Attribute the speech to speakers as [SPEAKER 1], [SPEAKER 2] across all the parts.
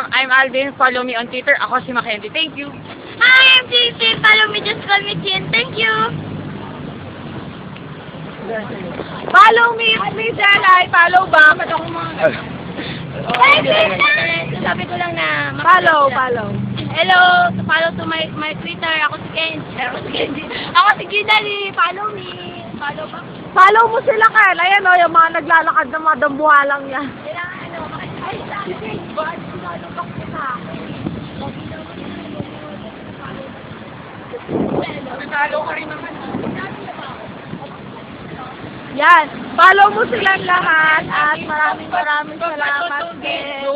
[SPEAKER 1] lang. I'm Alvin. Follow me on Twitter. Ako si Mackenzie. Thank you.
[SPEAKER 2] Hi, I'm JC. Follow me, just call me Chin. Thank you.
[SPEAKER 1] Follow me, please, Alay. Follow ba? Ba't ako mga...
[SPEAKER 2] Hi, Chin. Sabi ko lang na...
[SPEAKER 1] Follow.
[SPEAKER 2] Hello, follow to my Twitter. Ako si Kenji. Ako si Gidali. Follow me. Follow ba?
[SPEAKER 1] Follow mo sila, Kel. Ayan o, yung mga naglalakad ng mga dambuhalang yan.
[SPEAKER 2] Kailangan ay, sabi ko, ba't sinalubak ko sa akin?
[SPEAKER 1] Nagalo ka rin naman. Yan. Follow mo silang lahat at maraming salamat din.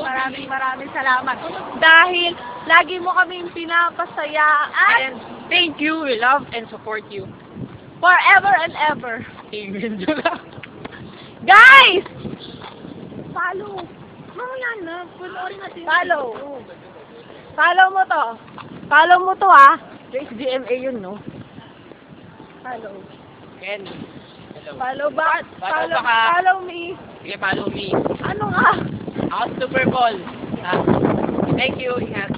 [SPEAKER 1] Maraming salamat. Dahil lagi mo kaming pinapasaya and thank you. We love and support you. Forever and ever. Amen. Guys! Follow. Mamaya na. Panoorin natin. Follow. Follow mo to. Follow mo to, ah. Trace GMA yun, no? Follow. Ken. Follow back. Follow me.
[SPEAKER 3] Sige, follow me.
[SPEAKER 1] Ano nga?
[SPEAKER 3] Ako Super Bowl. Thank you. Ingat.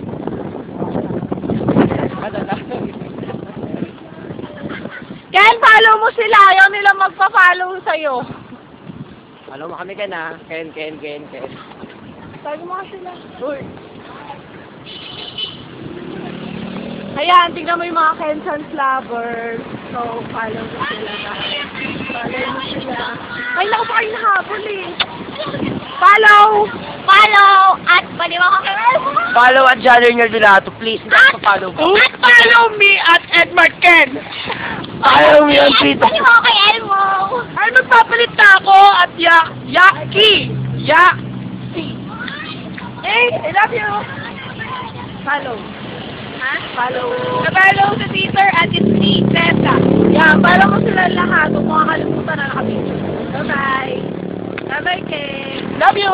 [SPEAKER 1] Ken, follow mo sila. Ayaw nila magpa-follow sa'yo.
[SPEAKER 3] Follow mo kami ka na. Ken.
[SPEAKER 1] Sabi mo sila. Uy. Ayan, tingnan mo yung mga Kensans lovers. So, follow mo sila. Follow mo sila. Ay, naku pa kayo nahabol eh. Follow!
[SPEAKER 2] At pwede mo ako kay Elmo.
[SPEAKER 3] Follow at Janier Dulato, please. Hindi follow mo.
[SPEAKER 1] At follow me at Edmar Ken.
[SPEAKER 3] Follow me on Twitter.
[SPEAKER 2] Pwede mo ako kay Elmo.
[SPEAKER 1] Ay, magpapalit na ako at Yaki. Hey, I love you. Follow.
[SPEAKER 2] Ha?
[SPEAKER 1] Follow. Follow sa Twitter at it's me, Tessa. Yan, follow mo sila lahat. Huwag mo kakalimutan na nakabidyo. Bye-bye. Bye-bye, Ken. Love you.